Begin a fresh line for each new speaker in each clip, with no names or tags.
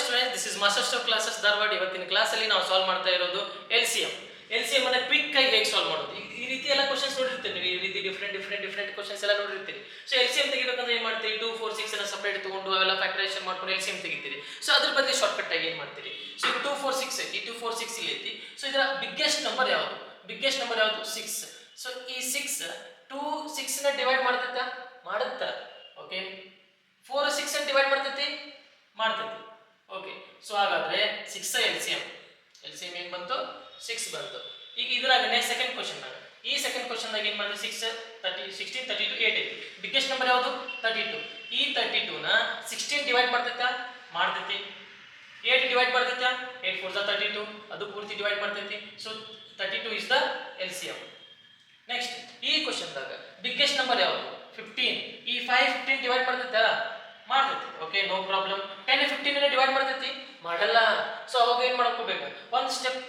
Students, this is master store classes Dharwad. ಇವತ್ತಿನ ಕ್ಲಾಸಲ್ಲಿ ನಾವು ಸಾಲ್ವ್ ಮಾಡ್ತಾ ಇರೋದು LCM. LCM ಅನ್ನ ಕ್ವಿಕ್ ಆಗಿ ಹೇಗೆ ಸಾಲ್ವ್ ಮಾಡೋದು, ಈ ರೀತಿ ಎಲ್ಲ ಕ್ವಶನ್ಸ್ ನೋಡಿರ್ತೀರಿ ನೀವು. ಈ ರೀತಿ ಡಿಫ್ರೆಂಟ್ ಕ್ವಶನ್ಸ್ ಎಲ್ಲ ನೋಡಿರ್ತೀರಿ. ಸೊ LCM ತೆಗಿಬೇಕಂದ್ರೆ ಏನು ಮಾಡ್ತೀರಿ, 2 4 6 ಅನ್ನ ಸಪರೇಟ್ ತಗೊಂಡು ಅವೆಲ್ಲ ಫ್ಯಾಕ್ಟರೈಸೇಷನ್ ಮಾಡ್ಕೊಂಡು LCM ತೆಗಿತೀರಿ. ಸೊ ಅದ್ರ ಬದಲು ಶಾರ್ಟ್ಕಟ್ ಆಗಿ ಏನು ಮಾಡ್ತೀರಿ, ಸೊ ಇದು 2 4 6 ಐತಿ, 2 4 6 ಇಲ್ಲಿ ಐತಿ. ಸೊ ಇದರ ಬಿಗ್ಗೆಸ್ಟ್ ನಂಬರ್ ಯಾವುದು, 6. ಸೊ ಈ 6 2 6 ನ ಡಿವೈಡ್ ಮಾಡ್ತೈತಾ, ಮಾಡುತ್ತಾ. ಓಕೆ, 4 6 ಅನ್ನು ಡಿವೈಡ್ ಮಾಡ್ತೈತಿ, ಮಾಡ್ತೈತಿ. ಓಕೆ, ಸೊ ಹಾಗಾದ್ರೆ 6 LCM ಏನು ಬಂತು, 6 ಬಂತು. ಈಗ ಇದ್ರಾಗ ಸೆಕೆಂಡ್ ಕ್ವಶನ್ ನಾಗ, ಈ ಸೆಕೆಂಡ್ ಕ್ವಶನ್ ದಾಗ ಏನು ಮಾಡಿದ್ರೆ 6 30 16 32 8 ಐತಿ. ಬಿಗ್ಗೆಸ್ಟ್ ನಂಬರ್ ಯಾವುದು, 32. ಈ 32 ನ 16 ಡಿವೈಡ್ ಮಾಡ್ತೈತಾ, ಮಾಡ್ತೈತಿ. 8 ಡಿವೈಡ್ ಮಾಡ್ತೈತಾ, 8 4 32, ಅದು ಪೂರ್ತಿ ಡಿವೈಡ್ ಮಾಡ್ತೈತಿ. So 32 is the LCM. Next ಈ ಕ್ವಶನ್ ದಾಗ ಬಿಗ್ಗೆಸ್ಟ್ ನಂಬರ್ ಯಾವುದು, 15. ಈ 5 15 ಡಿವೈಡ್ ಮಾಡ್ತೈತಾ, ಮಾಡ್ತೈತಿ. Okay, no problem. 10 15 ನ ಡಿವೈಡ್ ಮಾಡ್ತೈತಿ, ಮಾಡಲ್ಲ. ಸೊ ಅವಾಗ ಏನು ಮಾಡ್ಕೋಬೇಕು, ಒಂದು ಸ್ಟೆಪ್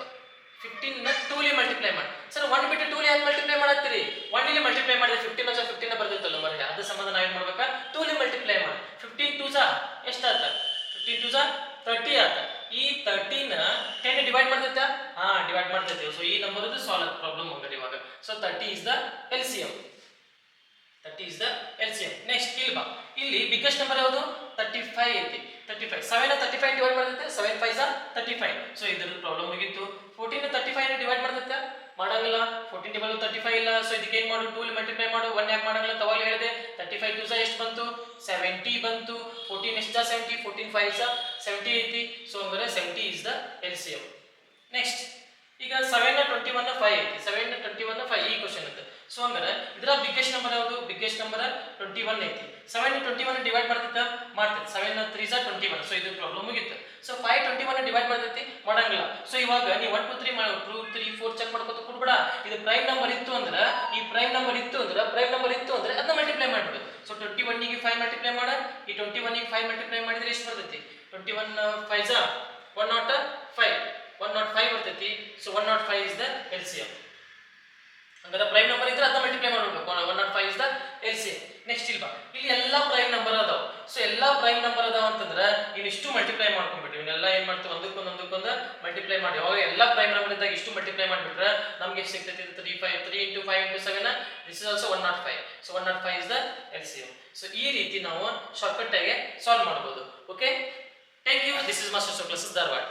15 ನ 2 ಲಿ ಮಲ್ಟಿಪ್ಲೈ ಮಾಡಿ. ಸರ್ 1 ಬಿಟ್ಟು 2 ಲಿ ಯಾಕೆ ಮಲ್ಟಿಪ್ಲೈ ಮಾಡತ್ತೀರಿ, 1 ಲಿ ಮಲ್ಟಿಪ್ಲೈ ಮಾಡಿದ್ರೆ 15 15 ಬರ್ತೈತಲ್ಲ ಮರ, ಅದು ಸಂಬಂಧ ನಾವು ಏನು ಮಾಡ್ಬೇಕಾ, 2 ಲಿ ಮಲ್ಟಿಪ್ಲೈ ಮಾಡಿ. 15 2 ಎಷ್ಟಾತ, 15 2 30 ಆತ. ಈ 30 ನ 10 ಡಿವೈಡ್ ಮಾಡ್ತೈತಾ, ಡಿವೈಡ್ ಮಾಡ್ತೈತೆ. ಸೊ ಈ ನಂಬರ್ ಇದು ಸಾಲ್ವ್ ಪ್ರಾಬ್ಲಮ್ ಹೋಗ್ರಿ ಇವಾಗ. So 30 is the LCM. Next ಇಲ್ಲಿ ಬಾ, ಇಲ್ಲಿ ಬಿಗ್ಗೆಸ್ಟ್ ನಂಬರ್ ಯಾವುದು, 35 ಐತಿ. 35 7 35 ಡಿವೈಡ್ ಮಾಡ್ತೈತೆ, 7 5 35. ಸೊ ಇದ್ರ ಪ್ರಾಬ್ಲಮ್ ಮುಗೀತು. 14 35 ಡಿವೈಡ್ ಮಾಡ್ತೈತೆ, ಮಾಡಂಗಿಲ್ಲ. 14 ಡಿವೈಡ್ 35 ಇಲ್ಲ. ಸೊ ಇದಕ್ಕೆ ಏನು ಮಾಡು, 2 ಲಿ ಮಲ್ಟಿಪ್ಲೈ ಮಾಡು. 1 ಯಾಕೆ ಮಾಡಂಗಿಲ್ಲ, ತವಾಗ ಹೇಳಿದೆ. 35 2 ಎಷ್ಟು ಬಂತು, 70 ಬಂತು. 14 ಎಷ್ಟು 70, 14 5 70 ಐತಿ. ಸೊ ಅಂದ್ರೆ 70 ಇಸ್ ದ LCM. ನೆಕ್ಸ್ಟ್ ಈಗ 7 21 5 ಐತಿ. 7 21 5 ಈ ಕ್ವಶನ್ ಐತೆ. ಸೊ ಅಂದ್ರೆ ಇದರ ಬಿಗ್ಗೆಸ್ಟ್ ನಂಬರ್ ಯಾವುದು, ಬಿಗ್ಗೆಸ್ಟ್ ನಂಬರ್ 21 ಐತಿ. 7 21 ಡಿವೈಡ್ ಮಾಡ್ತೈತಾ, ಮಾಡ್ತೈತೆ. 7 3 21. ಸೊ ಇದು ಪ್ರಾಬ್ಲಮ್ ಮುಗಿತು. ಸೊ 5 21 ಡಿವೈಡ್ ಮಾಡ್ತೈತಿ, ಮಾಡಂಗಿಲ್ಲ. ಸೊ ಇವಾಗ ನೀವು 1 2 3 4 ಚೆಕ್ ಮಾಡ್ಕೊತ ಕೊಡ್ಬೇಡ. ಇದು ಪ್ರೈಮ್ ನಂಬರ್ ಇತ್ತು ಅಂದ್ರೆ, ಈ ಪ್ರೈಮ್ ನಂಬರ್ ಇತ್ತು ಅಂದ್ರೆ ಅದನ್ನ ಮಲ್ಟಿಪ್ಲೈ ಮಾಡ್ಬಿಡು. ಸೊ 21 ಗೆ 5 ಮಲ್ಟಿಪ್ಲೈ ಮಾಡ, ಈ 21 ಗೆ 5 ಮಲ್ಟಿಪ್ಲೈ ಮಾಡಿದ್ರೆ ಎಷ್ಟು ಬರ್ತೈತಿ, 21 5 105 105 ಬರ್ತೈತಿ. So 105 is the LCM. ಅಂದ್ರೆ ಪ್ರೈಮ್ ನಂಬರ್ ಇದ್ರೆ ಅದನ್ನ ಮಲ್ಟಿಪ್ಲೈ ಮಾಡಬೇಕು. 105 ಇಸ್ ದ LCM. ನೆಕ್ಸ್ಟ್ ಇಲ್ವಾ, ಇಲ್ಲಿ ಎಲ್ಲಾ ಪ್ರೈಮ್ ನಂಬರ್ ಅದಾವ. ಸೊ ಎಲ್ಲಾ ಪ್ರೈಮ್ ನಂಬರ್ ಅದಾವ ಅಂತಂದ್ರೆ ಇಷ್ಟು ಮಲ್ಟಿಪ್ಲೈ ಮಾಡ್ಕೊಂಡ್ಬಿಟ್ಟು ಇವನ್ನೆಲ್ಲ ಏನ್ ಮಾಡ್ತೀವಿ, ಒಂದಕ್ಕೊಂದು ಮಲ್ಟಿಪ್ಲೈ ಮಾಡಿ. ಅವಾಗ ಎಲ್ಲಾ ಪ್ರೈಮ್ ನಂಬರ್ ಇದ್ದಾಗ ಇಷ್ಟು ಮಲ್ಟಿಪ್ಲೈ ಮಾಡಿಬಿಟ್ರೆ ನಮ್ಗೆ ಎಷ್ಟು ಸಿಗ್ತೈತಿ, 3 into 5 into 7 this is also 105. So 105 is the LCM. So ಈ ರೀತಿ ನಾವು ಶಾರ್ಟ್ಕಟ್ ಆಗಿ ಸಾಲ್ವ್ ಮಾಡಬಹುದು. Okay, thank you. This is master store classes Dharwad.